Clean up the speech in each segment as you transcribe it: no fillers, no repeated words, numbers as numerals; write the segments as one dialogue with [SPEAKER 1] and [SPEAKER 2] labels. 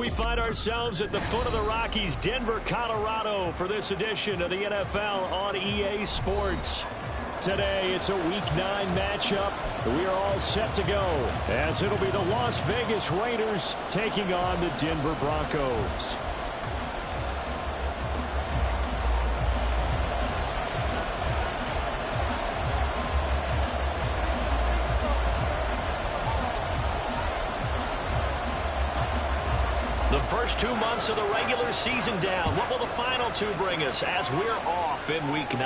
[SPEAKER 1] We find ourselves at the foot of the Rockies, Denver, Colorado, for this edition of the NFL on EA Sports. Today, it's a Week 9 matchup. We are all set to go, as it'll be the Las Vegas Raiders taking on the Denver Broncos. The first 2 months of the regular season down. What will the final 2 bring us as we're off in Week 9?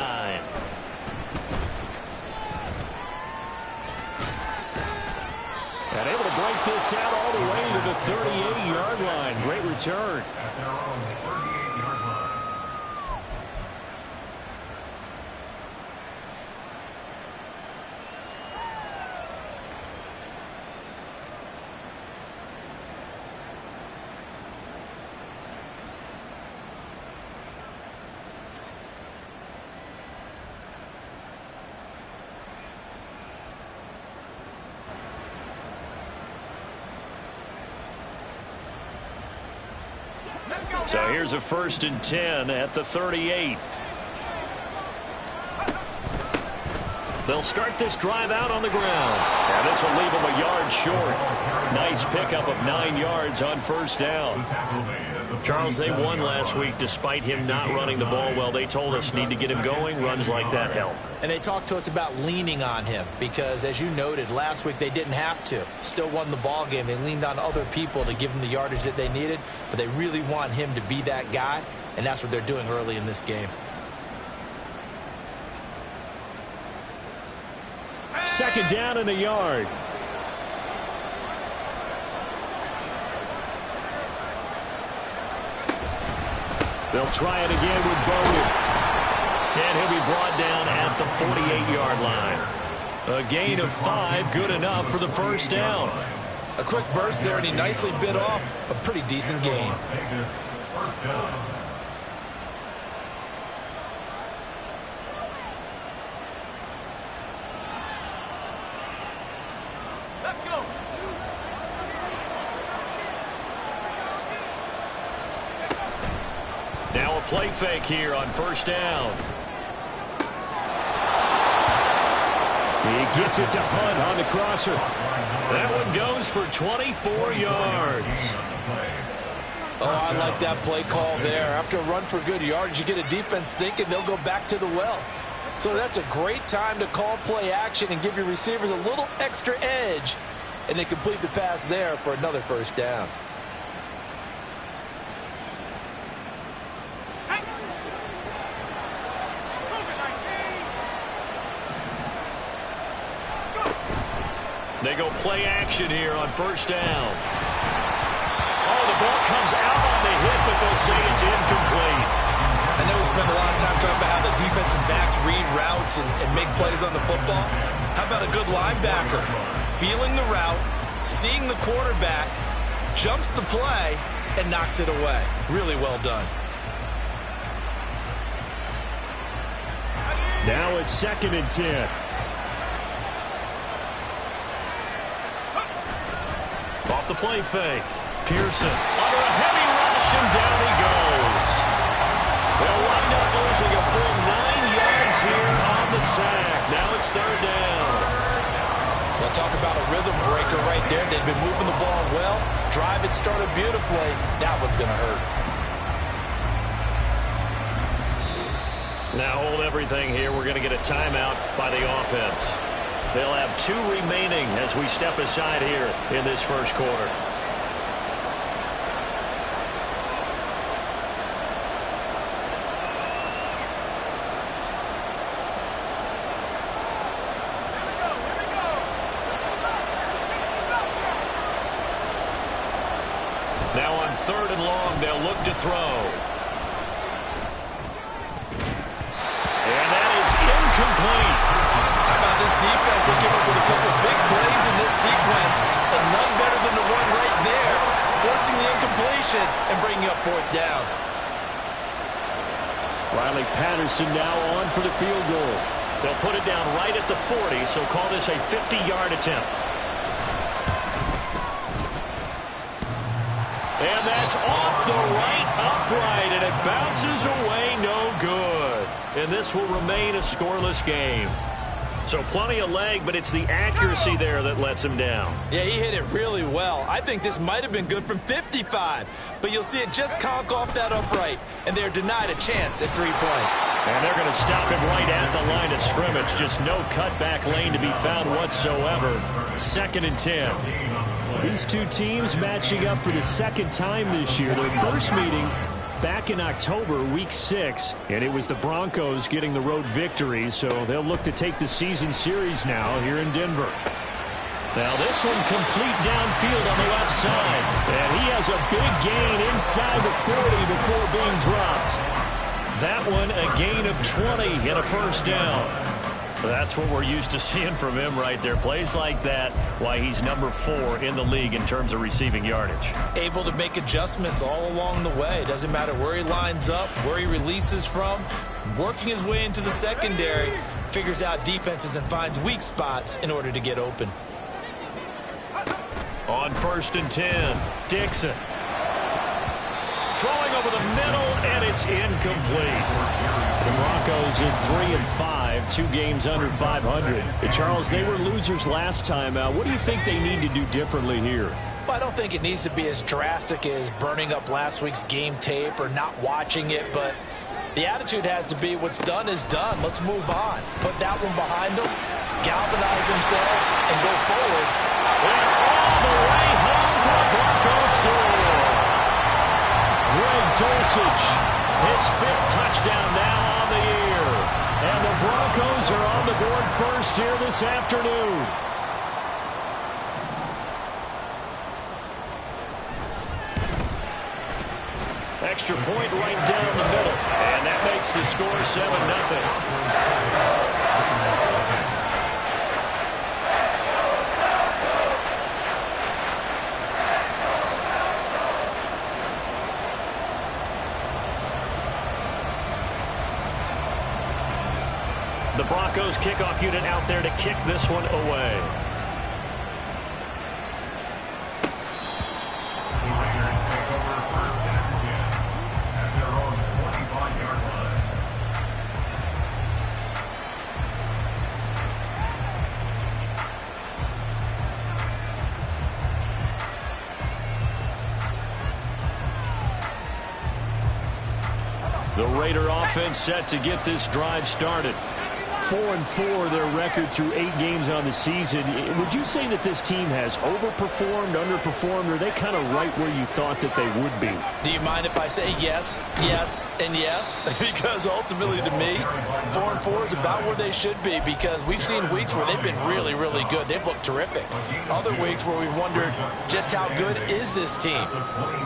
[SPEAKER 1] And able to break this out all the way to the 38-yard line. Great return.
[SPEAKER 2] At their own 38-yard line.
[SPEAKER 1] So here's a 1st and 10 at the 38. They'll start this drive out on the ground. And this will leave them a yard short. Nice pickup of 9 yards on 1st down. Charles, they won last week despite him not running the ball well. They told us need to get him going. Runs like that help.
[SPEAKER 3] And they talked to us about leaning on him because, as you noted, last week they didn't have to. Still won the ball game. They leaned on other people to give them the yardage that they needed, but they really want him to be that guy, and that's what they're doing early in this game.
[SPEAKER 1] 2nd down and a yard. They'll try it again with Bowden. And he'll be brought down at the 48-yard line. A gain of 5, good enough for the 1st down.
[SPEAKER 3] A quick burst there, and he nicely bit off a pretty decent gain.
[SPEAKER 2] First down.
[SPEAKER 1] Now a play fake here on 1st down. He gets it to Hunt on the crosser. That one goes for 24 yards.
[SPEAKER 3] Oh, I like that play call there. After a run for good yards, you get a defense thinking they'll go back to the well. So that's a great time to call play action and give your receivers a little extra edge. And they complete the pass there for another 1st down.
[SPEAKER 1] They go play action here on 1st down. Oh, the ball comes out on the hit, but they'll say it's incomplete.
[SPEAKER 3] I know we spend a lot of time talking about how the defensive backs read routes and make plays on the football. How about a good linebacker? Feeling the route, seeing the quarterback, jumps the play, and knocks it away. Really well done.
[SPEAKER 1] Now a 2nd and 10. Off the play fake. Pearson under a heavy rush, and down he goes. They'll wind up losing a full 9 yards here on the sack. Now it's 3rd down.
[SPEAKER 3] We'll talk about a rhythm breaker right there. They've been moving the ball well. Drive it started beautifully. That one's going to hurt.
[SPEAKER 1] Now hold everything here. We're going to get a timeout by the offense. They'll have 2 remaining as we step aside here in this 1st quarter. Now on 3rd and long, they'll look to throw. And that is incomplete.
[SPEAKER 3] How about this defense? They came up with a couple big plays in this sequence, and none better than the one right there, forcing the incompletion and bringing up 4th down.
[SPEAKER 1] Riley Patterson now on for the field goal. They'll put it down right at the 40, so call this a 50-yard attempt. And that's off the right upright, and it bounces away no good. And this will remain a scoreless game. So plenty of leg, but it's the accuracy there that lets him down.
[SPEAKER 3] Yeah, he hit it really well. I think this might have been good from 55. But you'll see it just conk off that upright, and they're denied a chance at 3 points.
[SPEAKER 1] And they're going to stop him right at the line of scrimmage. Just no cutback lane to be found whatsoever. 2nd and 10. These two teams matching up for the second time this year. Their first meeting back in October, week 6, and it was the Broncos getting the road victory, so they'll look to take the season series now here in Denver. Now this one complete downfield on the left side, and he has a big gain inside the 40 before being dropped. That one a gain of 20 and a first down. That's what we're used to seeing from him right there. Plays like that, why he's number 4 in the league in terms of receiving yardage.
[SPEAKER 3] Able to make adjustments all along the way. Doesn't matter where he lines up, where he releases from. Working his way into the secondary, figures out defenses and finds weak spots in order to get open.
[SPEAKER 1] On 1st and 10, Dixon. Throwing over the middle, and it's incomplete. The Broncos in 3-5, 2 games under 500. Charles, they were losers last time out. What do you think they need to do differently here?
[SPEAKER 3] Well, I don't think it needs to be as drastic as burning up last week's game tape or not watching it, but the attitude has to be what's done is done. Let's move on. Put that one behind them, galvanize themselves, and go forward.
[SPEAKER 1] And all the way home for a Broncos score. Greg Dulcich, his 5th touchdown now on the year. And the Broncos are on the board first here this afternoon. Extra point right down the middle. And that makes the score 7-0. The Broncos kickoff unit out there to kick this one away.
[SPEAKER 2] The Raiders take over 1st and 10 at their own 25-yard line.
[SPEAKER 1] The Raider offense set to get this drive started. 4-4 their record through 8 games on the season. Would you say that this team has overperformed, underperformed, or are they kind of right where you thought that they would be?
[SPEAKER 3] Do you mind if I say yes, yes, and yes? Because ultimately to me, 4-4 is about where they should be, because we've seen weeks where they've been really, really good. They've looked terrific. Other weeks where we've wondered just how good is this team.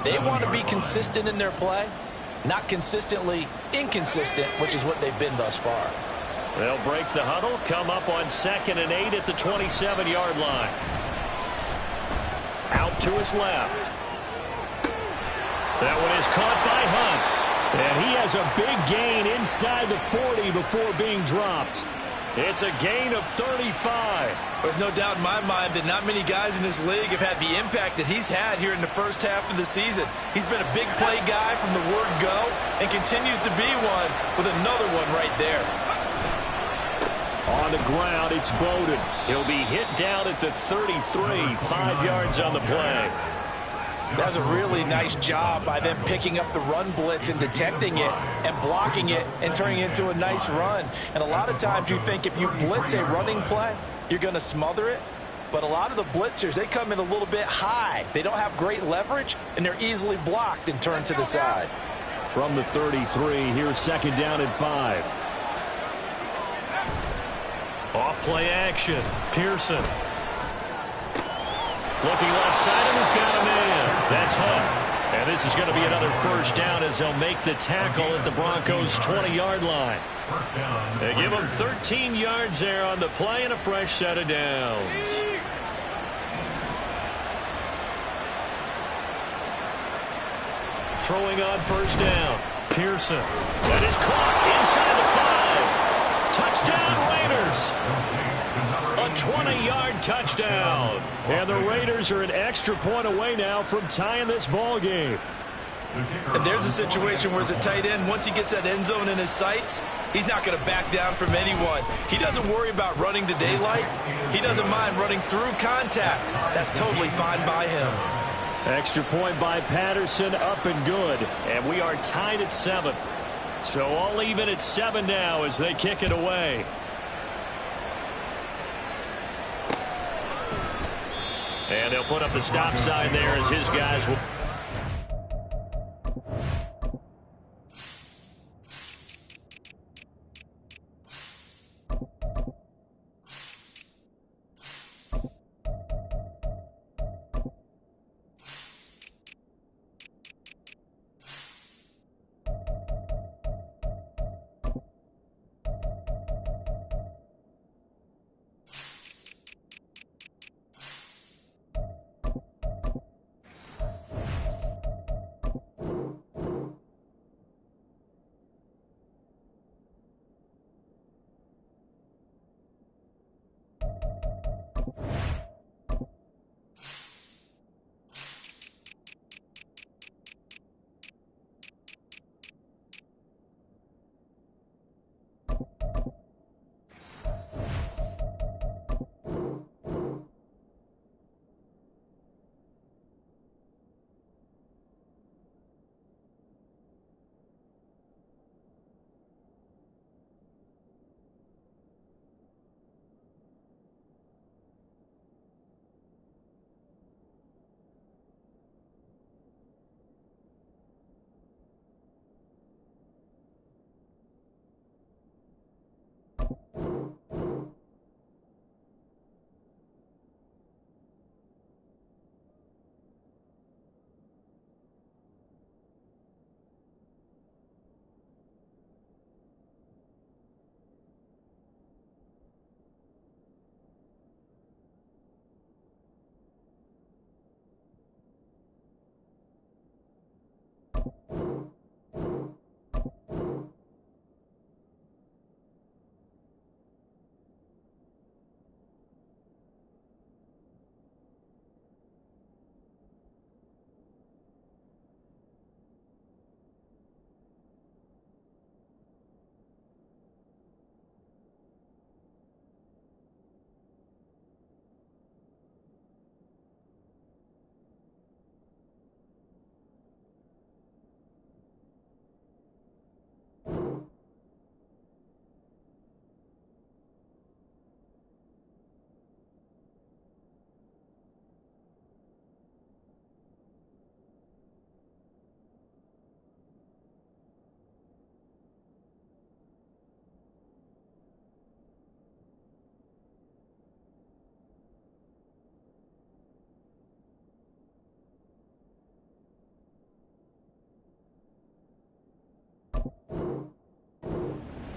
[SPEAKER 3] They want to be consistent in their play, not consistently inconsistent, which is what they've been thus far.
[SPEAKER 1] They'll break the huddle, come up on 2nd and 8 at the 27-yard line. Out to his left. That one is caught by Hunt. And he has a big gain inside the 40 before being dropped. It's a gain of 35.
[SPEAKER 3] There's no doubt in my mind that not many guys in this league have had the impact that he's had here in the first half of the season. He's been a big play guy from the word go and continues to be one with another one right there.
[SPEAKER 1] On the ground, it's Bowden. He'll be hit down at the 33, 5 yards on the play.
[SPEAKER 3] That's a really nice job by them picking up the run blitz and detecting it and blocking it and turning it into a nice run. And a lot of times you think if you blitz a running play, you're going to smother it. But a lot of the blitzers, they come in a little bit high. They don't have great leverage, and they're easily blocked and turned to the side.
[SPEAKER 1] From the 33, here's 2nd down and 5. Off play action. Pearson. Looking left side, and he's got a man. That's Hunt. And this is going to be another first down as they'll make the tackle at the Broncos' 20-yard line. They give them 13 yards there on the play and a fresh set of downs. Throwing on first down. Pearson. That is caught inside the 5. Touchdown, Raiders. A a 20-yard touchdown. And the Raiders are an extra point away now from tying this ball game.
[SPEAKER 3] And there's a situation where as a tight end, once he gets that end zone in his sights, he's not going to back down from anyone. He doesn't worry about running to daylight. He doesn't mind running through contact. That's totally fine by him.
[SPEAKER 1] Extra point by Patterson, up and good. And we are tied at 7. So all even at 7 now as they kick it away. And they'll put up the stop sign there as his guys will.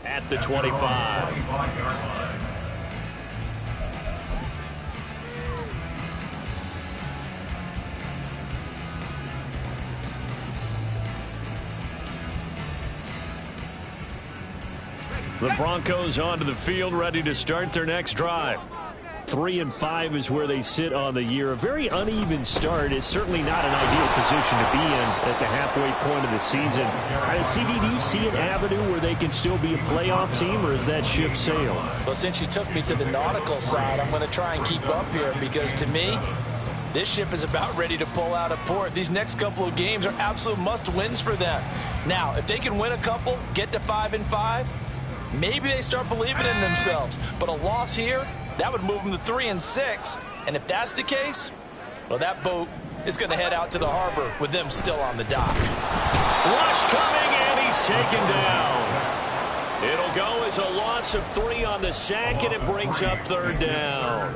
[SPEAKER 1] At the 25.
[SPEAKER 2] 25-yard line.
[SPEAKER 1] The Broncos onto the field, ready to start their next drive. 3-5 is where they sit on the year. A very uneven start is certainly not an ideal position to be in at the halfway point of the season. CD, do you see an avenue where they can still be a playoff team, or is that ship sailed?
[SPEAKER 3] Well, since you took me to the nautical side, I'm going to try and keep up here because to me, this ship is about ready to pull out of port. These next couple of games are absolute must-wins for them. Now, if they can win a couple, get to 5-5, maybe they start believing in themselves. But a loss here, that would move them to 3-6. And if that's the case, well, that boat is going to head out to the harbor with them still on the dock.
[SPEAKER 1] Rush coming, and he's taken down. It'll go as a loss of 3 on the sack, and it brings up 3rd down.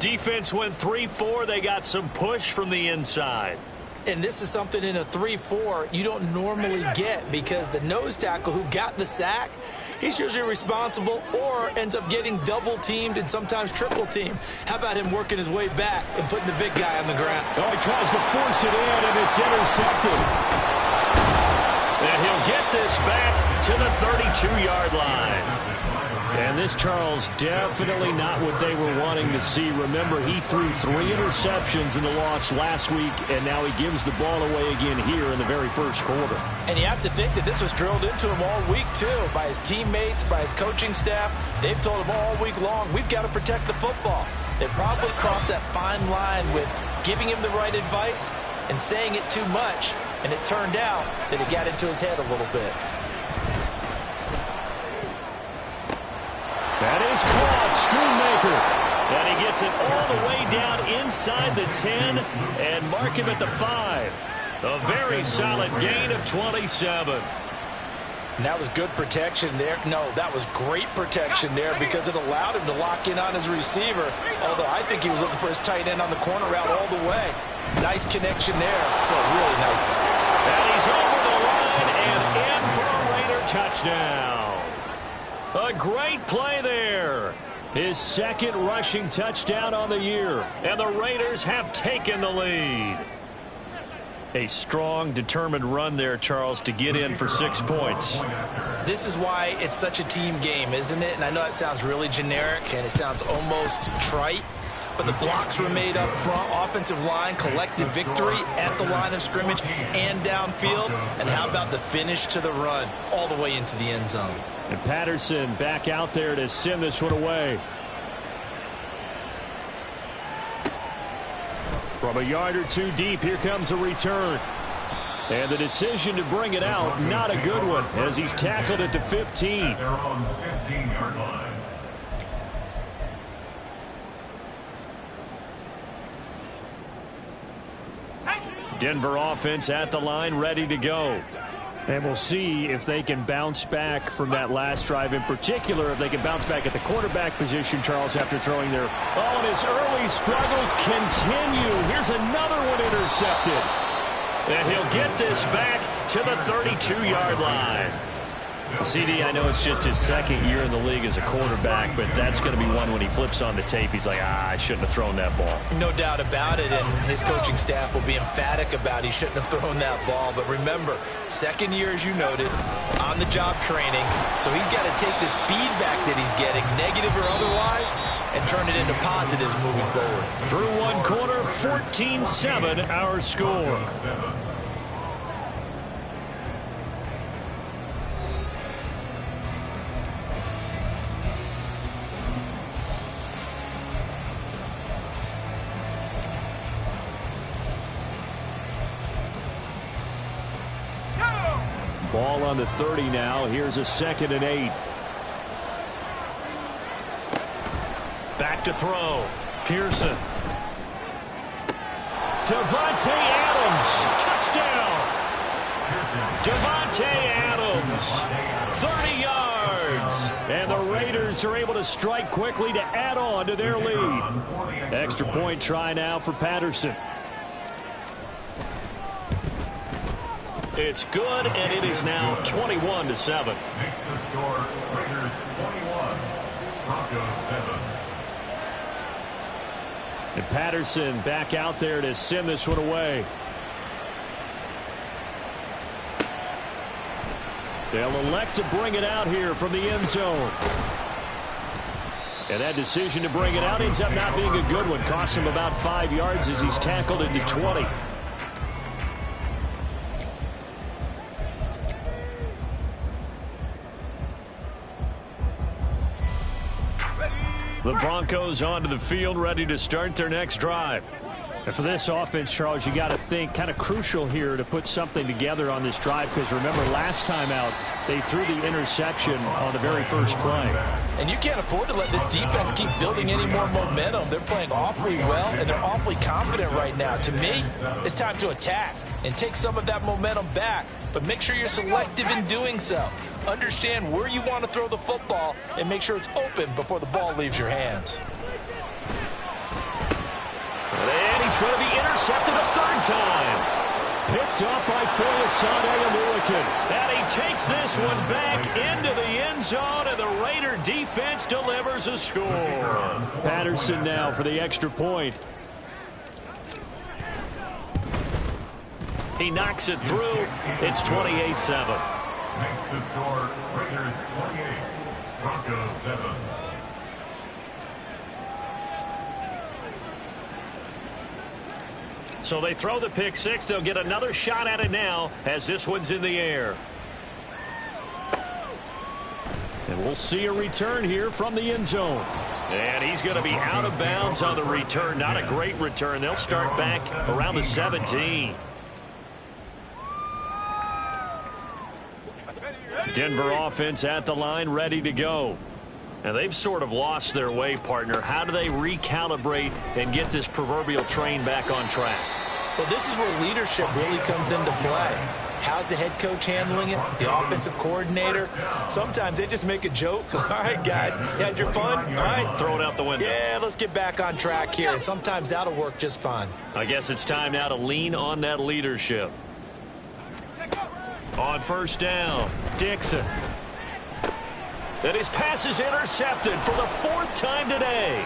[SPEAKER 1] Defense went 3-4. They got some push from the inside.
[SPEAKER 3] And this is something in a 3-4 you don't normally get because the nose tackle who got the sack, he's usually responsible or ends up getting double-teamed and sometimes triple-teamed. How about him working his way back and putting the big guy on the ground?
[SPEAKER 1] Oh, he tries to force it in, and it's intercepted. And he'll get this back to the 32-yard line. And this, Charles, definitely not what they were wanting to see. Remember, he threw 3 interceptions in the loss last week, and now he gives the ball away again here in the very first quarter.
[SPEAKER 3] And you have to think that this was drilled into him all week, too, by his teammates, by his coaching staff. They've told him all week long, we've got to protect the football. They probably crossed that fine line with giving him the right advice and saying it too much, and it turned out that it got into his head a little bit.
[SPEAKER 1] That is caught, Schoonmaker. And he gets it all the way down inside the 10 and mark him at the 5. A very solid gain of 27.
[SPEAKER 3] And that was good protection there. No, that was great protection there because it allowed him to lock in on his receiver, although I think he was looking for his tight end on the corner route all the way. Nice connection there for a really nice play.
[SPEAKER 1] And he's over the line and in for a Raider touchdown. A great play there. His second rushing touchdown on the year. And the Raiders have taken the lead. A strong, determined run there, Charles, to get in for 6 points.
[SPEAKER 3] This is why it's such a team game, isn't it? And I know that sounds really generic and it sounds almost trite, but the blocks were made up front, offensive line, collective victory at the line of scrimmage and downfield. And how about the finish to the run all the way into the end zone?
[SPEAKER 1] And Patterson back out there to send this one away. From a yard or 2 deep, here comes a return. And the decision to bring it out, not a good one, as he's tackled at the 15.
[SPEAKER 2] They're on the 15-yard line.
[SPEAKER 1] Denver offense at the line, ready to go. And we'll see if they can bounce back from that last drive, in particular if they can bounce back at the quarterback position, Charles, after throwing their... Oh, and his early struggles continue. Here's another one intercepted. And he'll get this back to the 32-yard line. CD, I know it's just his second year in the league as a quarterback, but that's going to be one when he flips on the tape. He's like, I shouldn't have thrown that ball.
[SPEAKER 3] No doubt about it, and his coaching staff will be emphatic about he shouldn't have thrown that ball. But remember, second year, as you noted, on-the-job training, so he's got to take this feedback that he's getting, negative or otherwise, and turn it into positives moving forward.
[SPEAKER 1] Through one quarter, 14-7 our score. Ball on the 30 now. Here's a 2nd and 8. Back to throw. Pearson. Davante Adams. Touchdown. Davante Adams. 30 yards. And the Raiders are able to strike quickly to add on to their lead. Extra point try now for Patterson. It's good, and it is now 21-7.
[SPEAKER 2] Makes the score Raiders 21, Broncos 7.
[SPEAKER 1] And Patterson back out there to send this one away. They'll elect to bring it out here from the end zone. And that decision to bring it out ends up not being a good one. Costs him about 5 yards as he's tackled into 20. The Broncos onto the field, ready to start their next drive. And for this offense, Charles, you got to think kind of crucial here to put something together on this drive, because remember last time out they threw the interception on the very first play.
[SPEAKER 3] And you can't afford to let this defense keep building any more momentum. They're playing awfully well, and they're awfully confident right now. To me, it's time to attack and take some of that momentum back, but make sure you're selective in doing so. Understand where you want to throw the football and make sure it's open before the ball leaves your hands.
[SPEAKER 1] And he's going to be intercepted a 3rd time. Picked up by Folasade Oluokun. And he takes this one back into the end zone, and the Raider defense delivers a score. Patterson now for the extra point. He knocks it through. It's 28-7.
[SPEAKER 2] Makes the score Raiders 28, Broncos 7.
[SPEAKER 1] So they throw the pick six. They'll get another shot at it now as this one's in the air. And we'll see a return here from the end zone. And he's going to be out of bounds on the return. Not a great return. They'll start back around the 17. Denver offense at the line, ready to go. And they've sort of lost their way, partner. How do they recalibrate and get this proverbial train back on track?
[SPEAKER 3] Well, this is where leadership really comes into play. How's the head coach handling it? The offensive coordinator? Sometimes they just make a joke. All right, guys, you had your fun? All right.
[SPEAKER 1] Throw it out the window.
[SPEAKER 3] Yeah, let's get back on track here. And sometimes that'll work just fine.
[SPEAKER 1] I guess it's time now to lean on that leadership. On first down, Dixon. And his pass is intercepted for the fourth time today.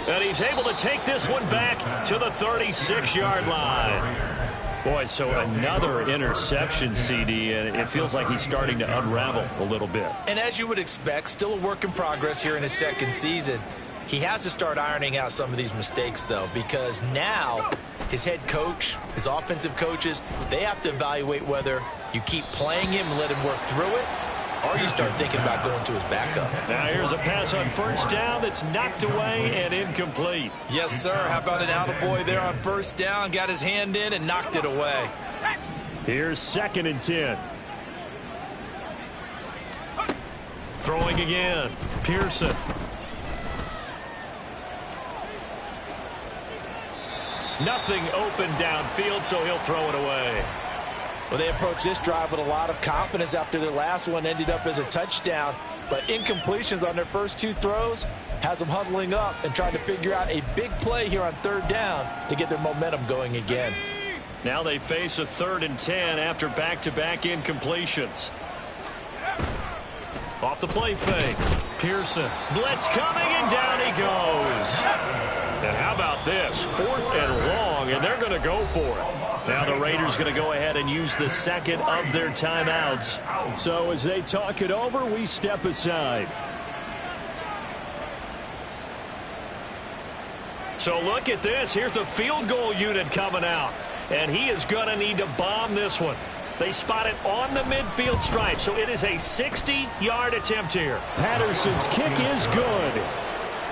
[SPEAKER 1] And he's able to take this one back to the 36-yard line. Boy, so another interception, CD, and it feels like he's starting to unravel a little bit.
[SPEAKER 3] And as you would expect, still a work in progress here in his second season. He has to start ironing out some of these mistakes, though, because now his head coach, his offensive coaches, they have to evaluate whether you keep playing him and let him work through it, or you start thinking about going to his backup.
[SPEAKER 1] Now here's a pass on first down that's knocked away and incomplete.
[SPEAKER 3] Yes, sir. How about an attaboy there on first down? Got his hand in and knocked it away.
[SPEAKER 1] Here's 2nd and 10. Throwing again. Pearson. Nothing open downfield, so he'll throw it away.
[SPEAKER 3] Well, they approached this drive with a lot of confidence after their last one ended up as a touchdown. But incompletions on their first two throws has them huddling up and trying to figure out a big play here on third down to get their momentum going again.
[SPEAKER 1] Now they face a 3rd and 10 after back-to-back incompletions. Off the play fake. Pearson. Blitz coming, and down he goes. And how about this? 4th and long, and they're going to go for it. Now the Raiders going to go ahead and use the second of their timeouts. So as they talk it over, we step aside. So look at this. Here's the field goal unit coming out. And he is going to need to bomb this one. They spot it on the midfield stripe, so it is a 60-yard attempt here. Patterson's kick is good.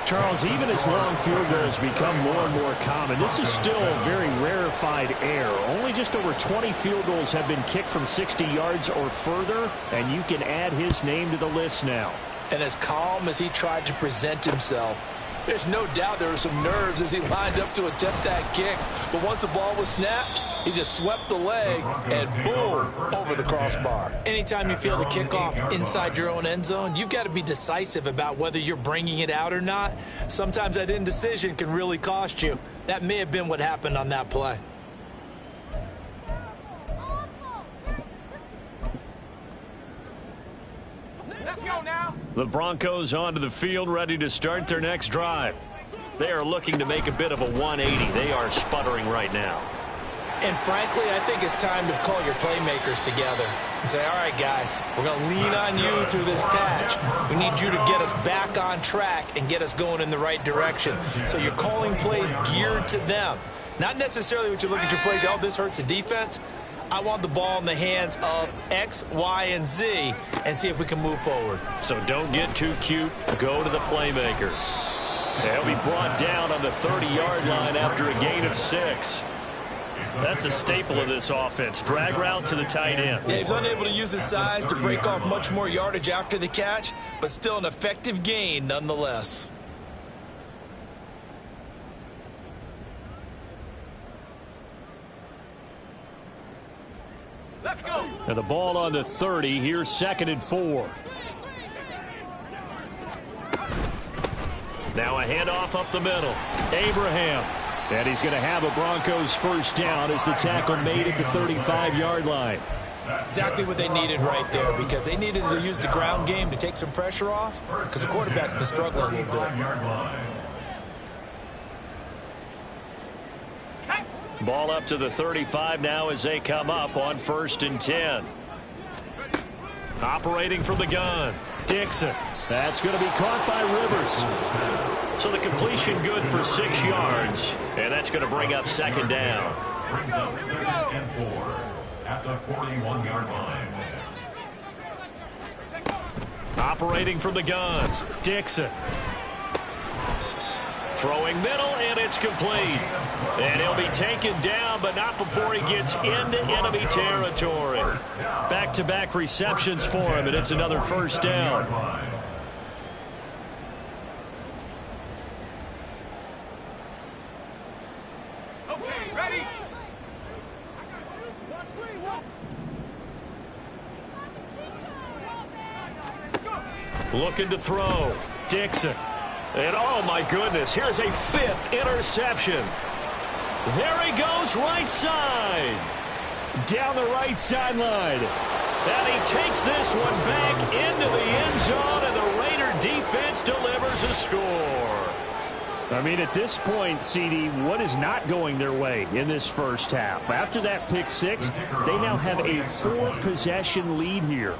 [SPEAKER 1] Charles, even as long field goals become more and more common, this is still a very rarefied air. Only just over 20 field goals have been kicked from 60 yards or further, and you can add his name to the list now.
[SPEAKER 3] And as calm as he tried to present himself, there's no doubt there were some nerves as he lined up to attempt that kick. But once the ball was snapped, he just swept the leg and boom, over the crossbar. Anytime you feel the kickoff inside your own end zone, you've got to be decisive about whether you're bringing it out or not. Sometimes that indecision can really cost you. That may have been what happened on that play.
[SPEAKER 4] Let's go now.
[SPEAKER 1] The Broncos onto the field, ready to start their next drive. They are looking to make a bit of a 180. They are sputtering right now.
[SPEAKER 3] And frankly, I think it's time to call your playmakers together and say, all right, guys, we're going to lean on you through this patch. We need you to get us back on track and get us going in the right direction. So you're calling plays geared to them. Not necessarily what you look at your plays, oh, this hurts the defense. I want the ball in the hands of X, Y, and Z and see if we can move forward.
[SPEAKER 1] So don't get too cute. Go to the playmakers. They'll be brought down on the 30-yard line after a gain of 6. That's a staple of this offense. Drag route to the tight end.
[SPEAKER 3] Yeah, he was unable to use his size to break off much more yardage after the catch, but still an effective gain nonetheless.
[SPEAKER 4] Let's go.
[SPEAKER 1] And the ball on the 30. Here's 2nd and 4. Now a handoff up the middle. Abraham. And he's going to have a Broncos first down as the tackle made at the 35-yard line.
[SPEAKER 3] Exactly what they needed right there, because they needed to use the ground game to take some pressure off, because the quarterback's been struggling a little bit.
[SPEAKER 1] Ball up to the 35 now as they come up on 1st and 10. Operating from the gun, Dixon. That's going to be caught by Rivers. So the completion good for 6 yards. And that's going to bring up second down.
[SPEAKER 2] Brings up 2nd and 4 at the 41-yard line.
[SPEAKER 1] Operating from the gun, Dixon. Throwing middle, and it's complete. And he'll be taken down, but not before he gets into enemy territory. Back-to-back receptions for him, and it's another first down.
[SPEAKER 4] Okay, ready?
[SPEAKER 1] Looking to throw, Dixon. And, oh, my goodness, here's a 5th interception. There he goes, right side. Down the right sideline. And he takes this one back into the end zone, and the Raider defense delivers a score. I mean, at this point, CD, what is not going their way in this first half? After that pick 6, they now have a 4-possession lead here.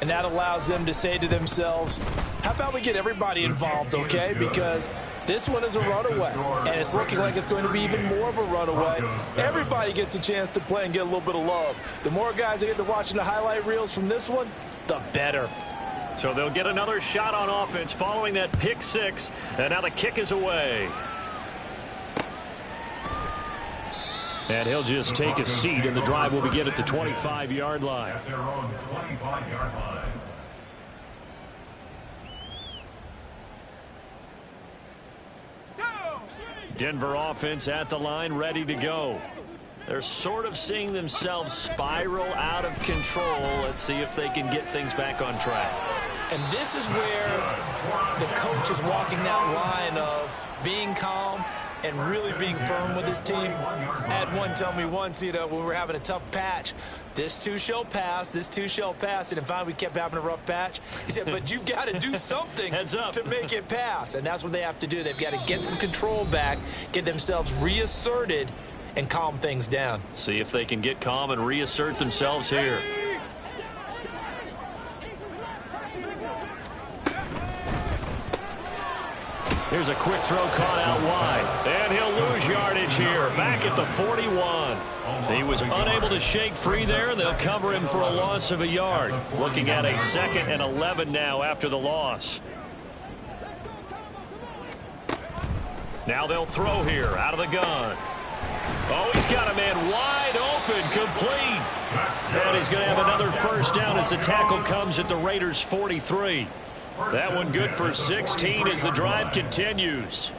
[SPEAKER 3] And that allows them to say to themselves, how about we get everybody involved, okay? Because this one is a runaway, and it's looking like it's going to be even more of a runaway. Everybody gets a chance to play and get a little bit of love. The more guys that get to watching the highlight reels from this one, the better.
[SPEAKER 1] So they'll get another shot on offense following that pick 6, and now the kick is away. And he'll just take a seat, and the drive will begin at the 25-yard line.
[SPEAKER 2] At their own 25-yard line.
[SPEAKER 1] Denver offense at the line, ready to go. They're sort of seeing themselves spiral out of control. Let's see if they can get things back on track.
[SPEAKER 3] And this is where the coach is walking that line of being calm and really being firm with his team. I had one tell me once, when we were having a tough patch, this too shall pass, this too shall pass. And finally, we kept having a rough patch. He said, but you've got to do something to make it pass. And that's what they have to do. They've got to get some control back, get themselves reasserted, and calm things down.
[SPEAKER 1] See if they can get calm and reassert themselves here. Here's a quick throw caught out wide. And he'll lose yardage here. Back at the 41. He was unable to shake free there. They'll cover him for a loss of a yard. Looking at a 2nd and 11 now after the loss. Now they'll throw here out of the gun. Oh, he's got a man wide open, complete. And he's going to have another first down as the tackle comes at the Raiders' 43. That one good for 16 as the drive continues.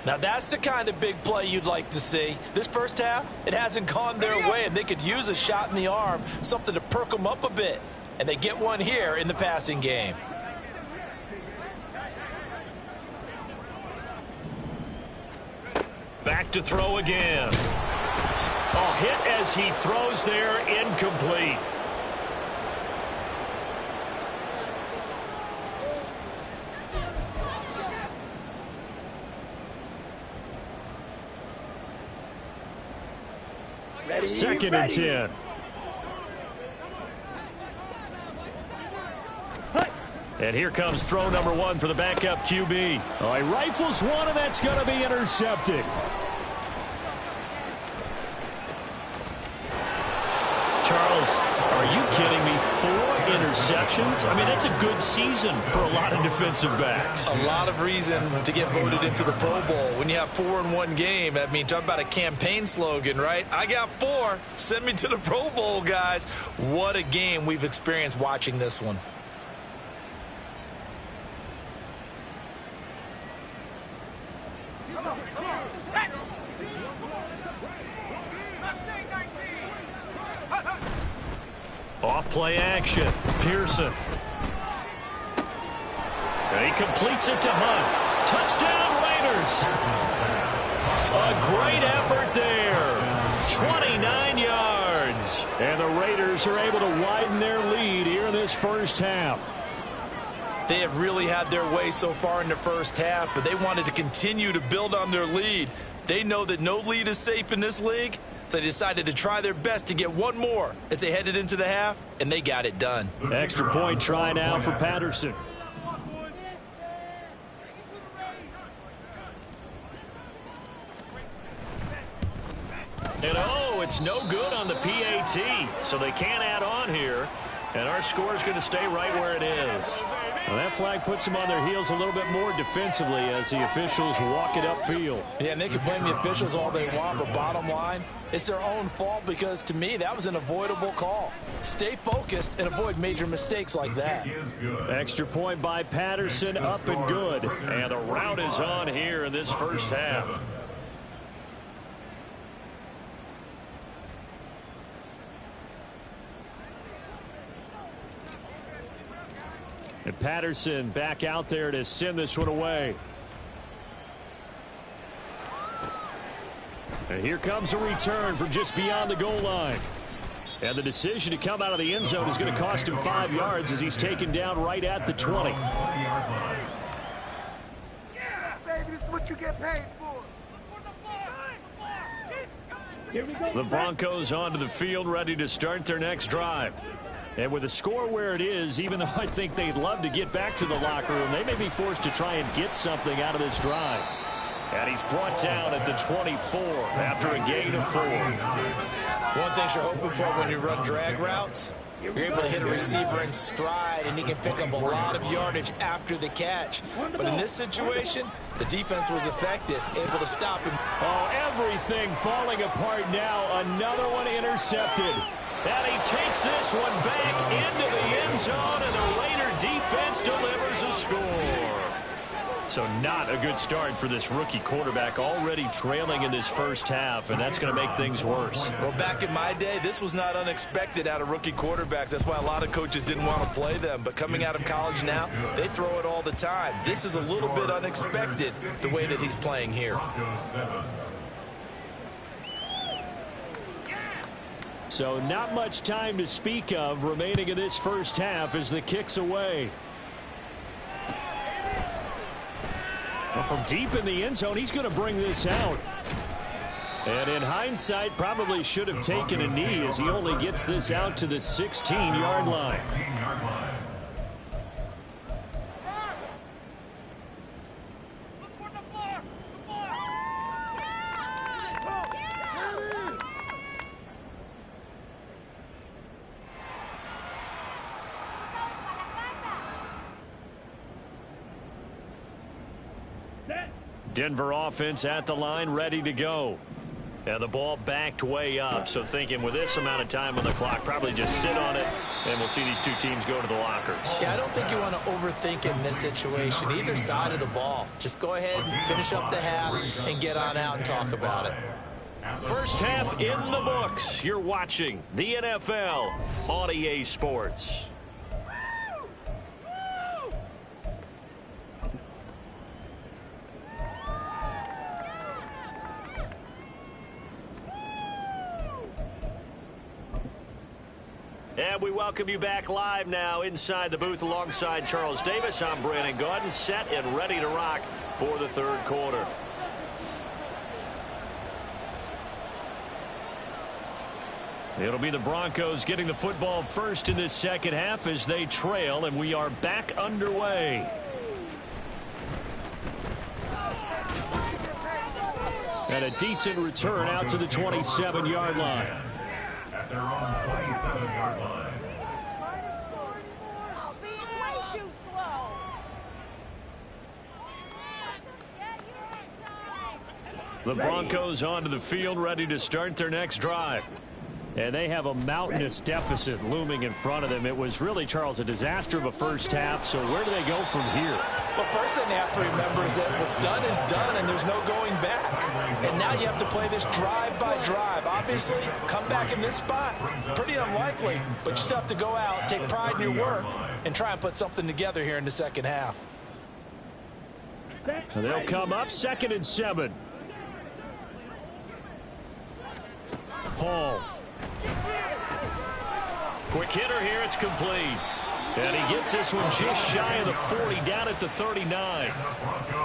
[SPEAKER 3] Now that's the kind of big play you'd like to see. This first half, it hasn't gone their way, and they could use a shot in the arm, something to perk them up a bit. And they get one here in the passing game.
[SPEAKER 1] Back to throw again. A hit as he throws there, incomplete. Ready, 2nd and 10. And here comes throw number 1 for the backup QB. Oh, he rifles one, and that's going to be intercepted. Charles, are you kidding me? 4 interceptions? I mean, that's a good season for a lot of defensive backs.
[SPEAKER 3] A lot of reason to get voted into the Pro Bowl. When you have 4 in one game, I mean, talk about a campaign slogan, right? I got 4. Send me to the Pro Bowl, guys. What a game we've experienced watching this one.
[SPEAKER 1] Off play action. Pearson. And he completes it to Hunt. Touchdown Raiders. A great effort there. 29 yards. And the Raiders are able to widen their lead here in this first half.
[SPEAKER 3] They have really had their way so far in the first half, but they wanted to continue to build on their lead. They know that no lead is safe in this league. So they decided to try their best to get one more as they headed into the half, and they got it done.
[SPEAKER 1] Extra point try now for Patterson. And it's no good on the PAT, so they can't add on here, and our score is going to stay right where it is. Well, that flag puts them on their heels a little bit more defensively as the officials walk it upfield.
[SPEAKER 3] Yeah, and they can blame the officials all they want, but bottom line, it's their own fault because, to me, that was an avoidable call. Stay focused and avoid major mistakes like that.
[SPEAKER 1] Extra point by Patterson, up and good. And the rout is on here in this first half. And Patterson back out there to send this one away. And here comes a return from just beyond the goal line. And the decision to come out of the end zone is going to cost him 5 yards as he's taken down right at the 20.
[SPEAKER 4] Yeah, baby, this is what you get paid for. Here we go.
[SPEAKER 1] The Broncos onto the field, ready to start their next drive. And with the score where it is, even though I think they'd love to get back to the locker room, they may be forced to try and get something out of this drive. And he's brought down at the 24 after a gain of 4.
[SPEAKER 3] One thing you're hoping for when you run drag routes, you're able to hit a receiver in stride, and he can pick up a lot of yardage after the catch. But in this situation, the defense was effective, able to stop him.
[SPEAKER 1] Oh, everything falling apart now. Another one intercepted. And he takes this one back into the end zone, and the Raider defense delivers a score. So not a good start for this rookie quarterback, already trailing in this first half, and that's going to make things worse.
[SPEAKER 3] Well, back in my day, this was not unexpected out of rookie quarterbacks. That's why a lot of coaches didn't want to play them. But coming out of college now, they throw it all the time. This is a little bit unexpected, the way that he's playing here.
[SPEAKER 1] So not much time to speak of remaining in this first half as the kick's away. Well, from deep in the end zone, he's going to bring this out. And in hindsight, probably should have taken a knee as he only gets this out to the 16-yard line. Denver offense at the line, ready to go. And the ball backed way up, so thinking with this amount of time on the clock, probably just sit on it, and we'll see these two teams go to the lockers.
[SPEAKER 3] Yeah, I don't think you want to overthink in this situation, either side of the ball. Just go ahead and finish up the half and get on out and talk about it.
[SPEAKER 1] First half in the books. You're watching the NFL on EA Sports. And we welcome you back live now inside the booth alongside Charles Davis. I'm Brandon Gaudin, set and ready to rock for the third quarter. It'll be the Broncos getting the football first in this second half as they trail, and we are back underway. And a decent return out to the 27-yard line.
[SPEAKER 2] At their own 27-yard line.
[SPEAKER 1] The Broncos onto the field, ready to start their next drive. And they have a mountainous deficit looming in front of them. It was really, Charles, a disaster of a first half. So where do they go from here?
[SPEAKER 3] Well, first thing they have to remember is that what's done is done, and there's no going back. And now you have to play this drive by drive. Obviously, come back in this spot, pretty unlikely. But you still have to go out, take pride in your work, and try and put something together here in the second half.
[SPEAKER 1] And they'll come up 2nd and 7. Hall. Quick hitter here, it's complete. And he gets this one just shy of the 40, down at the 39.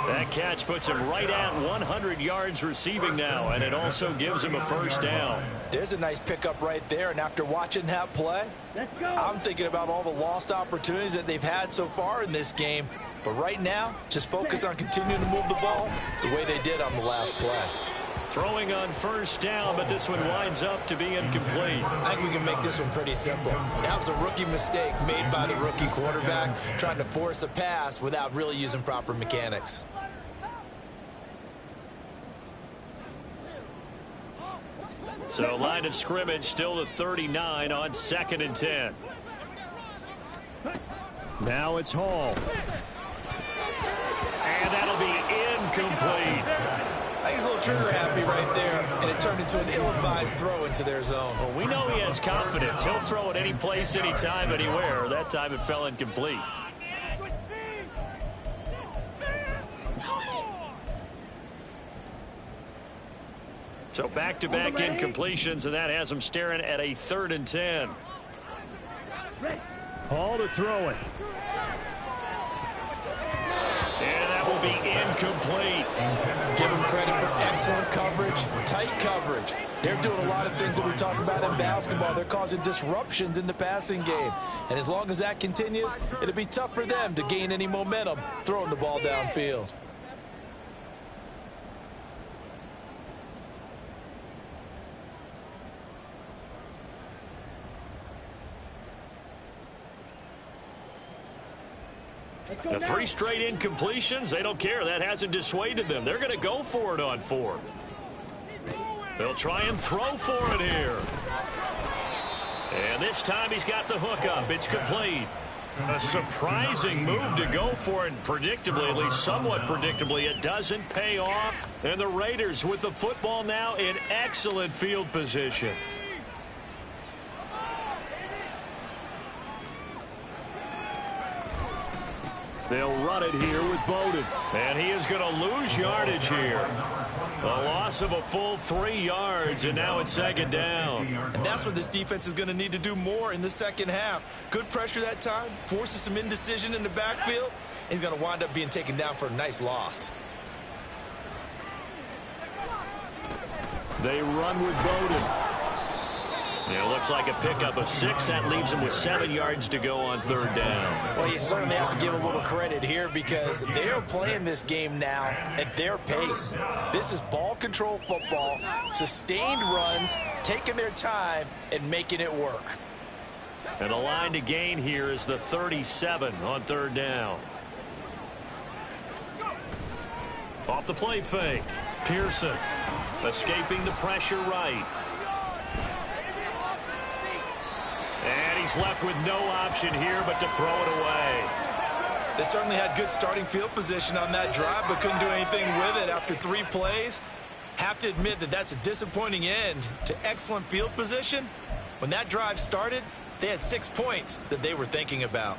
[SPEAKER 1] That catch puts him right at 100 yards receiving now, and it also gives him a first down.
[SPEAKER 3] There's a nice pickup right there, and after watching that play, I'm thinking about all the lost opportunities that they've had so far in this game. But right now, just focus on continuing to move the ball the way they did on the last play.
[SPEAKER 1] Throwing on first down, but this one winds up to be incomplete.
[SPEAKER 5] I think we can make this one pretty simple. That was a rookie mistake made by the rookie quarterback, trying to force a pass without really using proper mechanics.
[SPEAKER 1] So line of scrimmage still the 39 on 2nd and 10. Now it's Hall. And that'll be incomplete.
[SPEAKER 5] I think he's a little trigger happy right there, and it turned into an ill-advised throw into their zone.
[SPEAKER 1] Well, we know he has confidence. He'll throw it any place, anytime, anywhere. That time it fell incomplete. So back-to-back incompletions, and that has him staring at a 3rd and 10. Hall to throw it. And that will be incomplete.
[SPEAKER 5] Give them credit for excellent coverage, tight coverage. They're doing a lot of things that we talk about in basketball. They're causing disruptions in the passing game. And as long as that continues, it'll be tough for them to gain any momentum throwing the ball downfield.
[SPEAKER 1] The 3 straight incompletions, they don't care. That hasn't dissuaded them. They're going to go for it on 4th. They'll try and throw for it here. And this time he's got the hook up. It's complete. A surprising move to go for it. Predictably, at least somewhat predictably, it doesn't pay off. And the Raiders with the football now in excellent field position. They'll run it here with Bowden. And he is going to lose yardage here. A loss of a full 3 yards, and now it's 2nd down.
[SPEAKER 5] And that's what this defense is going to need to do more in the second half. Good pressure that time, forces some indecision in the backfield. He's going to wind up being taken down for a nice loss.
[SPEAKER 1] They run with Bowden. It looks like a pickup of 6. That leaves them with 7 yards to go on 3rd down.
[SPEAKER 5] Well, you certainly have to give a little credit here because they are playing this game now at their pace. This is ball control football, sustained runs, taking their time and making it work.
[SPEAKER 1] And the line to gain here is the 37 on 3rd down. Off the play fake. Pearson escaping the pressure right. And he's left with no option here but to throw it away.
[SPEAKER 5] They certainly had good starting field position on that drive, but couldn't do anything with it after 3 plays. Have to admit that that's a disappointing end to excellent field position. When that drive started, they had 6 points that they were thinking about.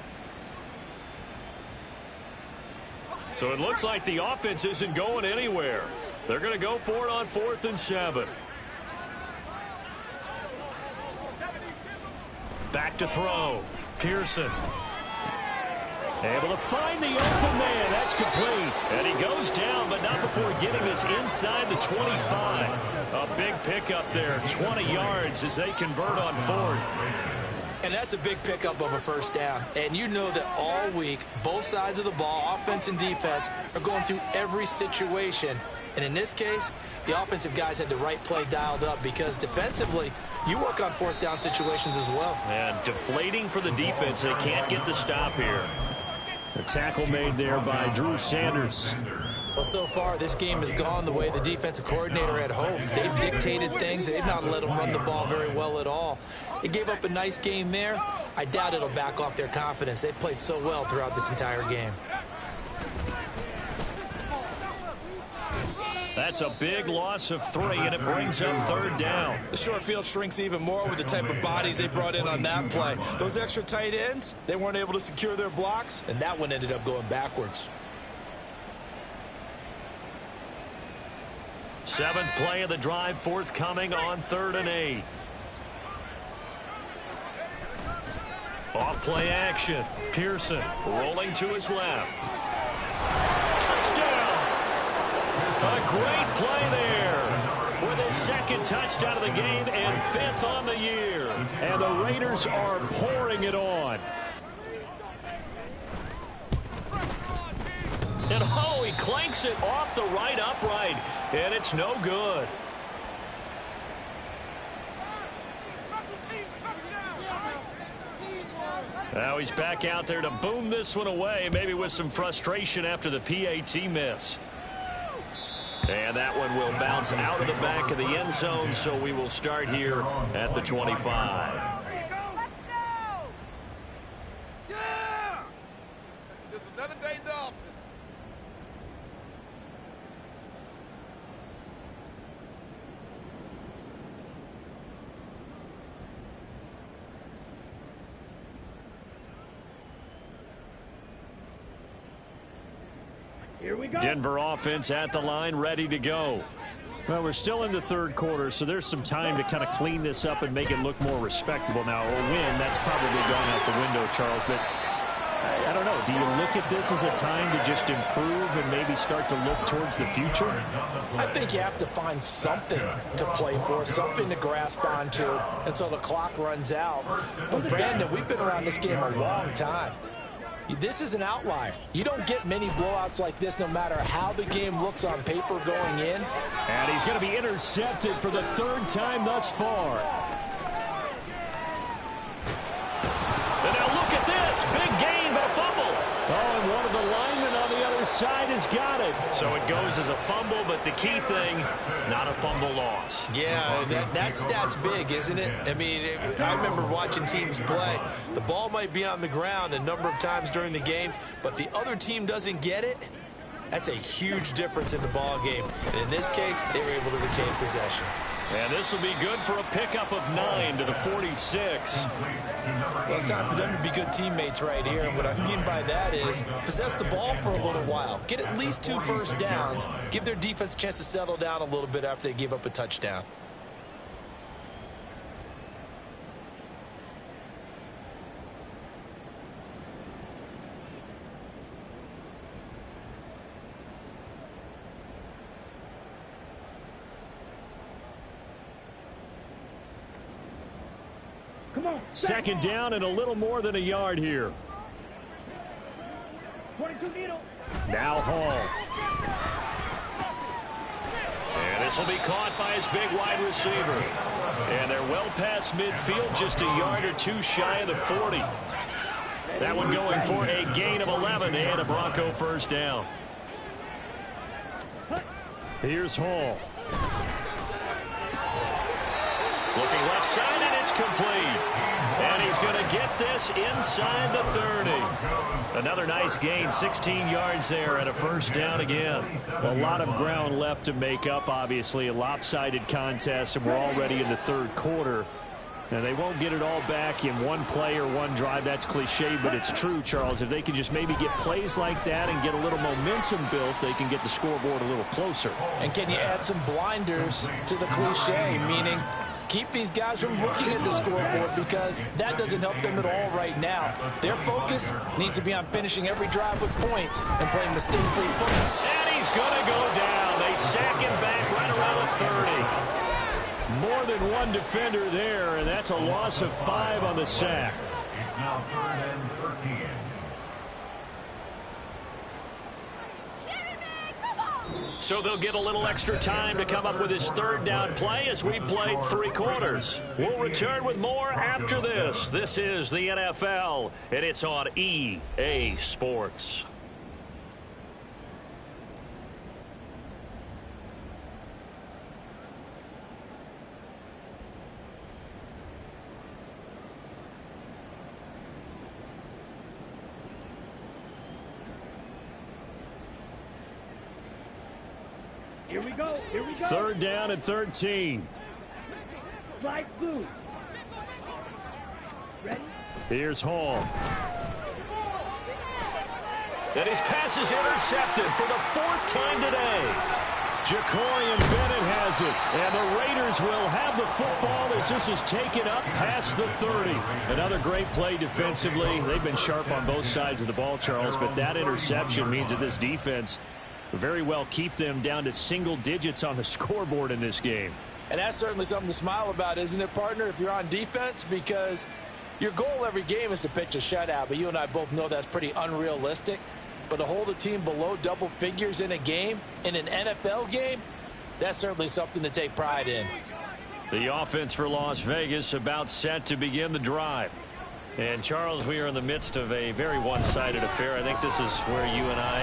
[SPEAKER 1] So it looks like the offense isn't going anywhere. They're going to go for it on 4th and 7. Back to throw. Pearson. Able to find the open man. That's complete. And he goes down, but not before getting this inside the 25. A big pickup there. 20 yards as they convert on 4th.
[SPEAKER 5] And that's a big pickup of a first down. And you know that all week, both sides of the ball, offense and defense, are going through every situation. And in this case, the offensive guys had the right play dialed up because defensively, you work on 4th down situations as well.
[SPEAKER 1] And deflating for the defense. They can't get the stop here. The tackle made there by Drew Sanders.
[SPEAKER 5] Well, so far, this game has gone the way the defensive coordinator had hoped. They've dictated things. They've not let them run the ball very well at all. They gave up a nice game there. I doubt it'll back off their confidence. They've played so well throughout this entire game.
[SPEAKER 1] That's a big loss of 3, and it brings up 3rd down.
[SPEAKER 5] The short field shrinks even more with the type of bodies they brought in on that play. Those extra tight ends, they weren't able to secure their blocks, and that one ended up going backwards.
[SPEAKER 1] 7th play of the drive forthcoming on 3rd and 8. Off play action. Pearson rolling to his left. Touchdown! A great play there with his second touchdown of the game and 5th on the year. And the Raiders are pouring it on. And oh, he clanks it off the right upright, and it's no good. Now he's back out there to boom this one away, maybe with some frustration after the PAT miss. And that one will bounce out of the back of the end zone, so we will start here at the 25.
[SPEAKER 6] Just another day in the office.
[SPEAKER 4] Here we go.
[SPEAKER 1] Denver offense at the line, ready to go. Well, we're still in the third quarter, so there's some time to kind of clean this up and make it look more respectable. Now, a win, that's probably gone out the window, Charles, but I don't know. Do you look at this as a time to just improve and maybe start to look towards the future?
[SPEAKER 5] I think you have to find something to play for, something to grasp onto until the clock runs out. But, Brandon, we've been around this game a long time. This is an outlier. You don't get many blowouts like this no matter how the game looks on paper going in.
[SPEAKER 1] And he's going to be intercepted for the 3rd time thus far. And now look at this. Big gain, but a fumble. Oh, and one of the linemen on the other side has got it. So it goes as a fumble, but the key thing, not a fumble loss.
[SPEAKER 5] Yeah, that stat's big, isn't it? I mean, I remember watching teams play. The ball might be on the ground a number of times during the game, but the other team doesn't get it. That's a huge difference in the ball game. And in this case, they were able to retain possession.
[SPEAKER 1] And this will be good for a pickup of 9 to the 46.
[SPEAKER 5] Well, it's time for them to be good teammates right here. And what I mean by that is possess the ball for a little while. Get at least 2 first downs. Give their defense a chance to settle down a little bit after they give up a touchdown.
[SPEAKER 4] Come on.
[SPEAKER 1] Second down and a little more than a yard here.
[SPEAKER 4] 22 needle.
[SPEAKER 1] Now Hall. And this will be caught by his big wide receiver. And they're well past midfield, just a yard or 2 shy of the 40. That one going for a gain of 11 and a Bronco first down. Here's Hall. Looking left side, and it's complete. And he's going to get this inside the 30. Another nice gain, 16 yards there, and a first down again. A lot of ground left to make up, obviously. A lopsided contest, and we're already in the third quarter. And they won't get it all back in one play or one drive. That's cliche, but it's true, Charles. If they can just maybe get plays like that and get a little momentum built, they can get the scoreboard a little closer.
[SPEAKER 5] And can you add some blinders to the cliche, meaning keep these guys from looking at the scoreboard, because that doesn't help them at all right now. Their focus needs to be on finishing every drive with points and playing mistake-free football.
[SPEAKER 1] And he's going to go down. They sack him back right around the 30. More than one defender there, and that's a loss of 5 on the sack.
[SPEAKER 2] It's now 3rd and 13.
[SPEAKER 1] So they'll get a little extra time to come up with his 3rd down play as we've played 3 quarters. We'll return with more after this. This is the NFL, and it's on EA Sports.
[SPEAKER 4] Here we go. Here we go.
[SPEAKER 1] 3rd down and 13.
[SPEAKER 4] Light blue. Ready?
[SPEAKER 1] Here's Hall. And his pass is intercepted for the 4th time today. Jacorian Bennett has it, and the Raiders will have the football as this is taken up past the 30. Another great play defensively. They've been sharp on both sides of the ball, Charles, but that interception means that this defense will very well keep them down to single digits on the scoreboard in this game.
[SPEAKER 5] And that's certainly something to smile about, isn't it, partner, if you're on defense? Because your goal every game is to pitch a shutout, but you and I both know that's pretty unrealistic. But to hold a team below double figures in a game, in an NFL game, that's certainly something to take pride in.
[SPEAKER 1] The offense for Las Vegas about set to begin the drive. And, Charles, we are in the midst of a very one-sided affair. I think this is where you and I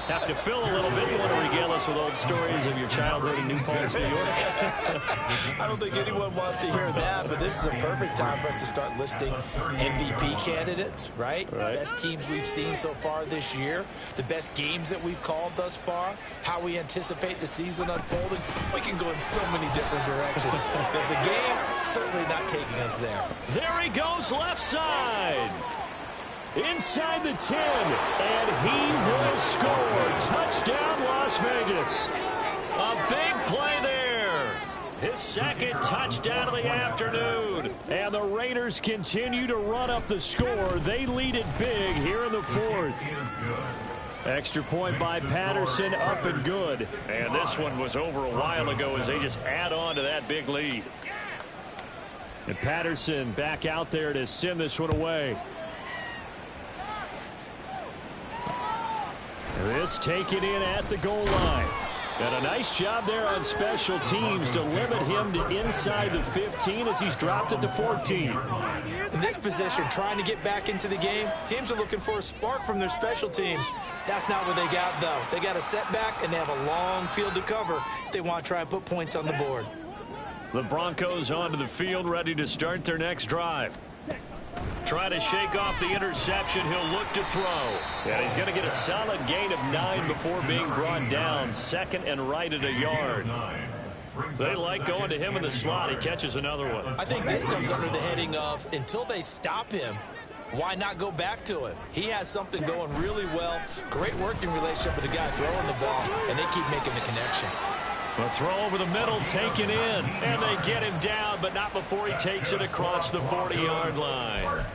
[SPEAKER 1] have to fill a little bit. You want to regale us with old stories of your childhood in New Paltz, New York?
[SPEAKER 5] I don't think anyone wants to hear that, but this is a perfect time for us to start listing MVP candidates, right? The best teams we've seen so far this year, the best games that we've called thus far, how we anticipate the season unfolding. We can go in so many different directions because the game certainly not taking us there.
[SPEAKER 1] There he goes, left side. Inside the 10, and he will score. Touchdown, Las Vegas. A big play there. His second touchdown of the afternoon. And the Raiders continue to run up the score. They lead it big here in the fourth. Extra point by Patterson, up and good. And this one was over a while ago as they just add on to that big lead. And Patterson back out there to send this one away. This taken in at the goal line. And a nice job there on special teams to limit him to inside the 15 as he's dropped at the 14.
[SPEAKER 5] In this position, trying to get back into the game, teams are looking for a spark from their special teams. That's not what they got, though. They got a setback, and they have a long field to cover if they want to try and put points on the board.
[SPEAKER 1] The Broncos onto the field, ready to start their next drive. Trying to shake off the interception. He'll look to throw. And he's going to get a solid gain of 9 before being brought down. Second and right at a yard. They like going to him in the slot. He catches another one.
[SPEAKER 5] I think this comes under the heading of until they stop him, why not go back to it? He has something going really well. Great working relationship with the guy throwing the ball, and they keep making the connection.
[SPEAKER 1] A throw over the middle taken in, and they get him down, but not before he takes it across the 40-yard line.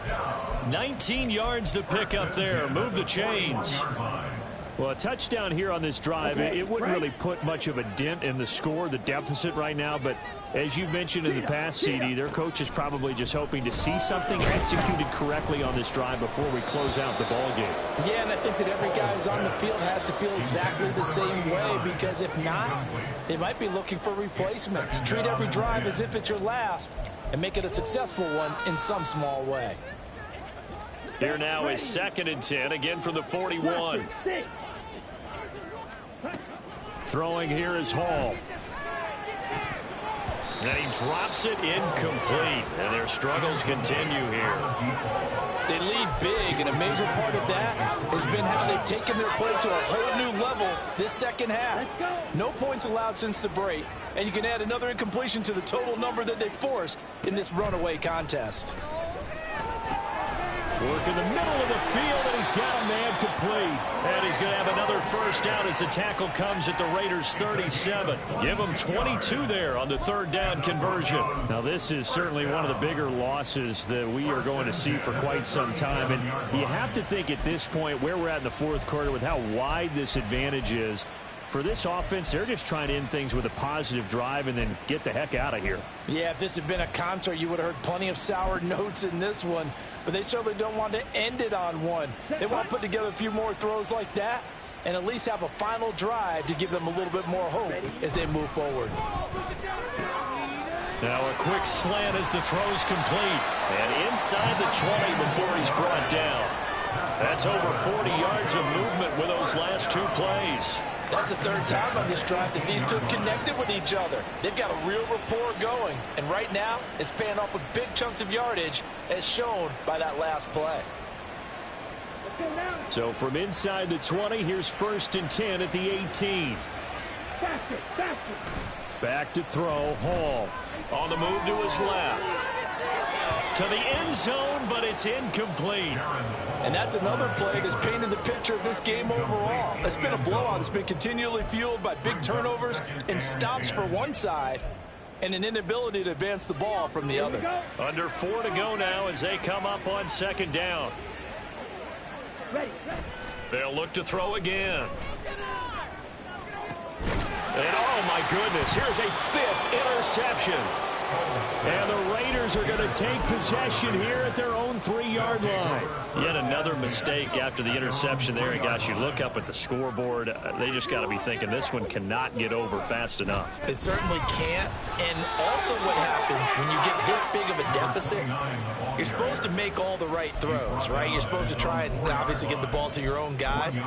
[SPEAKER 1] 19 yards to pick up there. Move the chains. Well, a touchdown here on this drive, it wouldn't really put much of a dent in the score, the deficit right now, but as you mentioned in the past, CD, their coach is probably just hoping to see something executed correctly on this drive before we close out the ball game.
[SPEAKER 5] Yeah, and I think that every guy who's on the field has to feel exactly the same way, because if not, they might be looking for replacements. Treat every drive as if it's your last and make it a successful one in some small way.
[SPEAKER 1] Here now is 2nd and 10, again from the 41. Throwing here is Hall. And he drops it incomplete. And their struggles continue here.
[SPEAKER 5] They lead big, and a major part of that has been how they've taken their play to a whole new level this second half. No points allowed since the break, and you can add another incompletion to the total number that they forced in this runaway contest.
[SPEAKER 1] Work in the middle of the field, and he's got a man complete. And he's going to have another first down as the tackle comes at the Raiders' 37. Give them 22 there on the 3rd down conversion. Now, this is certainly one of the bigger losses that we are going to see for quite some time. And you have to think at this point where we're at in the 4th quarter with how wide this advantage is. For this offense, they're just trying to end things with a positive drive and then get the heck out of here.
[SPEAKER 5] Yeah, if this had been a concert, you would have heard plenty of sour notes in this one. But they certainly don't want to end it on one. They want to put together a few more throws like that and at least have a final drive to give them a little bit more hope as they move forward.
[SPEAKER 1] Now a quick slant as the throw's complete. And inside the 20 before he's brought down. That's over 40 yards of movement with those last 2 plays.
[SPEAKER 5] That's the 3rd time on this drive that these two have connected with each other. They've got a real rapport going. And right now, it's paying off with big chunks of yardage, as shown by that last play.
[SPEAKER 1] So from inside the 20, here's 1st and 10 at the 18. Back to throw, Hall. On the move to his left. to the end zone, but it's incomplete.
[SPEAKER 3] And that's another play that's painted the picture of this game overall. It's been a blowout. It's been continually fueled by big turnovers and stops for one side and an inability to advance the ball from the other.
[SPEAKER 1] Under 4 to go now as they come up on second down. They'll look to throw again. And oh my goodness, here's a 5th interception. And the Raiders are going to take possession here at their own 3-yard line. Yet another mistake after the interception there. And gosh, you look up at the scoreboard, they just got to be thinking this one cannot get over fast enough.
[SPEAKER 5] It certainly can't. And also what happens when you get this big of a deficit, you're supposed to make all the right throws, right? You're supposed to try and obviously get the ball to your own guys.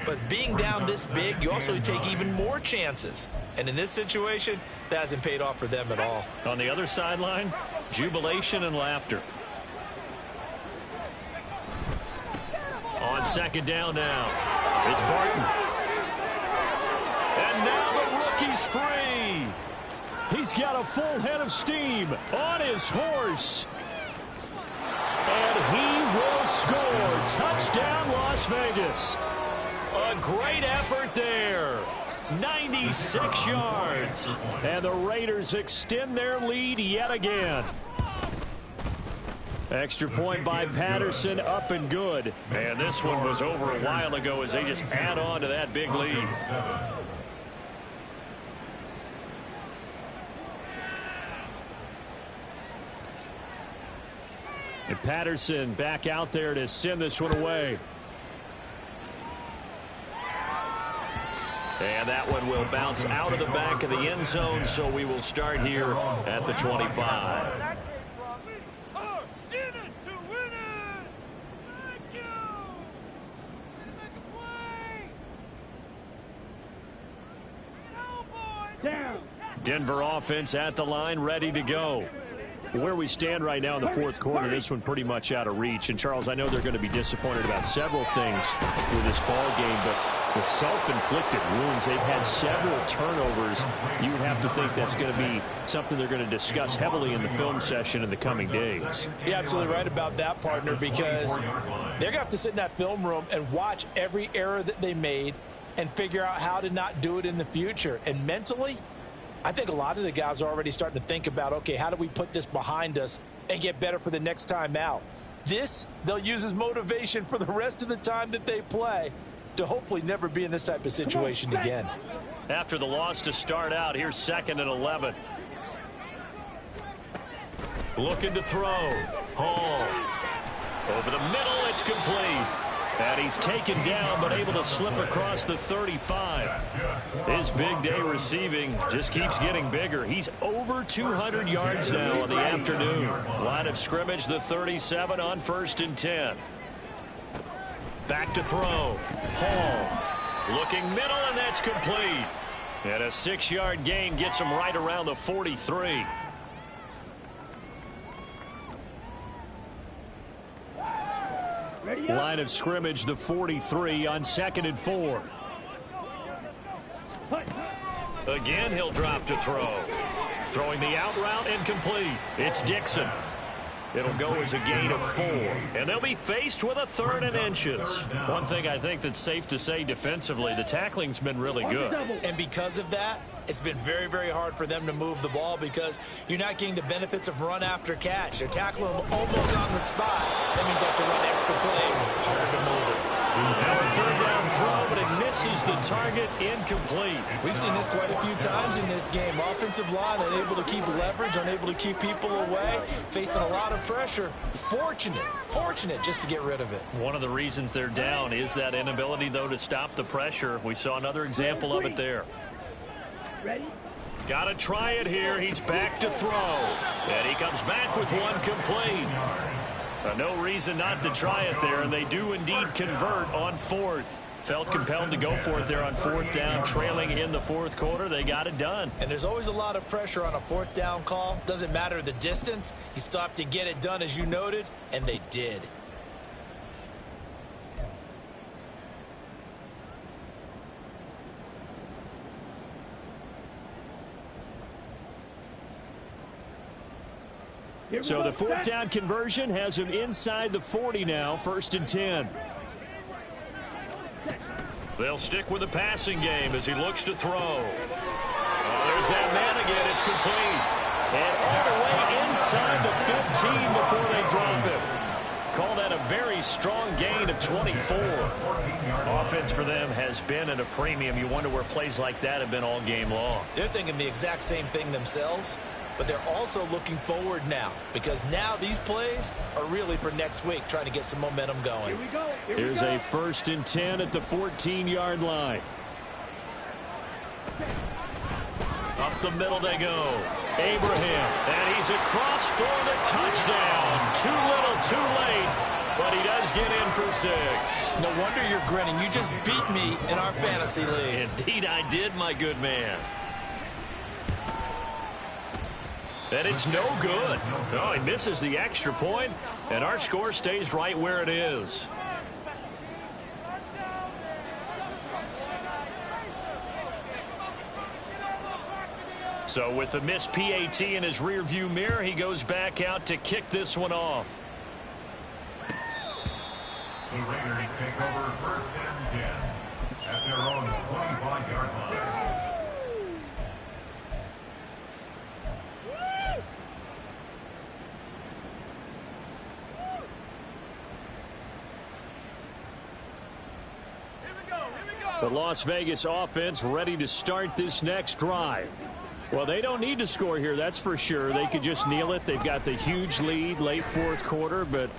[SPEAKER 5] But being down this big, you also take even more chances. And in this situation, that hasn't paid off for them at all.
[SPEAKER 1] On the other sideline, jubilation and laughter. On second down now, it's Barton. And now the rookie's free. He's got a full head of steam on his horse. And he will score. Touchdown, Las Vegas. A great effort there. 96 yards. And the Raiders extend their lead yet again. Extra point by Patterson, up and good. And this one was over a while ago as they just add on to that big lead. And Patterson back out there to send this one away. And that one will bounce out of the back of the end zone, so we will start here at the 25. Denver offense at the line, ready to go. Where we stand right now in the fourth quarter, this one pretty much out of reach. And, Charles, I know they're going to be disappointed about several things with this ball game, but the self-inflicted wounds, they've had several turnovers. You would have to think that's going to be something they're going to discuss heavily in the film session in the coming days.
[SPEAKER 5] You're absolutely right about that, partner, because they're going to have to sit in that film room and watch every error that they made and figure out how to not do it in the future. And mentally, I think a lot of the guys are already starting to think about, okay, how do we put this behind us and get better for the next time out? This, they'll use as motivation for the rest of the time that they play to hopefully never be in this type of situation again.
[SPEAKER 1] After the loss to start out, here's 2nd and 11. Looking to throw. Hall. Over the middle, it's complete. And he's taken down, but able to slip across the 35. His big day receiving just keeps getting bigger. He's over 200 yards now on the afternoon. Line of scrimmage, the 37 on 1st and 10. Back to throw. Hall looking middle, and that's complete. And a 6-yard gain gets him right around the 43. Line of scrimmage, the 43 on 2nd and 4. Again, he'll drop to throw. Throwing the out route, incomplete. It's Dixon. It'll go as a gain of 4. And they'll be faced with a 3rd and inches. One thing I think that's safe to say defensively, the tackling's been really good.
[SPEAKER 5] And because of that, it's been very, very hard for them to move the ball because you're not getting the benefits of run after catch. They're tackling them almost on the spot. That means they have to run extra plays, harder to move it.
[SPEAKER 1] Now a 3rd down throw, but it misses the target, incomplete.
[SPEAKER 5] We've seen this quite a few times in this game. Offensive line unable to keep leverage, unable to keep people away, facing a lot of pressure. Fortunate just to get rid of it.
[SPEAKER 1] One of the reasons they're down is that inability, though, to stop the pressure. We saw another example of it there.
[SPEAKER 4] Ready?
[SPEAKER 1] Got to try it here. He's back to throw. And he comes back with one complete. No reason not to try it there, and they do indeed convert on 4th. Felt compelled to go for it there on 4th down, trailing in the 4th quarter. They got it done.
[SPEAKER 5] And there's always a lot of pressure on a 4th down call. Doesn't matter the distance. You still have to get it done, as you noted, and they did.
[SPEAKER 4] Here we
[SPEAKER 1] So
[SPEAKER 4] go.
[SPEAKER 1] the fourth
[SPEAKER 4] Back.
[SPEAKER 1] down conversion has him inside the 40 now, 1st and 10. They'll stick with the passing game as he looks to throw. Oh, there's that man again. It's complete. And all the way inside the 15 before they drop it. Call that a very strong gain of 24. Offense for them has been at a premium. You wonder where plays like that have been all game long.
[SPEAKER 5] They're thinking the exact same thing themselves, but they're also looking forward now because now these plays are really for next week, trying to get some momentum going.
[SPEAKER 4] Here we go. Here
[SPEAKER 1] Here's
[SPEAKER 4] we go.
[SPEAKER 1] a 1st and 10 at the 14-yard line. Up the middle they go. Abraham, and he's across for the touchdown. Too little, too late, but he does get in for 6.
[SPEAKER 5] No wonder you're grinning. You just beat me in our fantasy league.
[SPEAKER 1] Indeed I did, my good man. And it's no good. Oh, he misses the extra point, and our score stays right where it is. So with the missed PAT in his rearview mirror, he goes back out to kick this one off.
[SPEAKER 2] The Raiders take over 1st and 10 at their own 25-yard line.
[SPEAKER 1] The Las Vegas offense ready to start this next drive. Well, they don't need to score here, that's for sure. They could just kneel it. They've got the huge lead late 4th quarter, but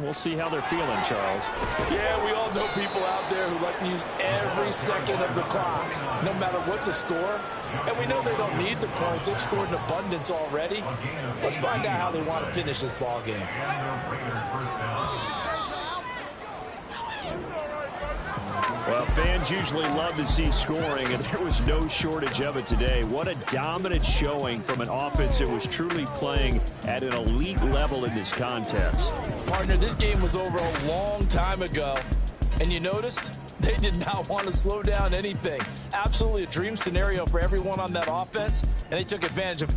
[SPEAKER 1] we'll see how they're feeling, Charles.
[SPEAKER 3] Yeah, we all know people out there who like to use every second of the clock, no matter what the score. And we know they don't need the points. They've scored in abundance already. Let's find out how they want to finish this ball game.
[SPEAKER 2] And the Raiders first down.
[SPEAKER 1] Well, fans usually love to see scoring, and there was no shortage of it today. What a dominant showing from an offense that was truly playing at an elite level in this contest.
[SPEAKER 3] Partner, this game was over a long time ago, and you noticed they did not want to slow down anything. Absolutely a dream scenario for everyone on that offense, and they took advantage of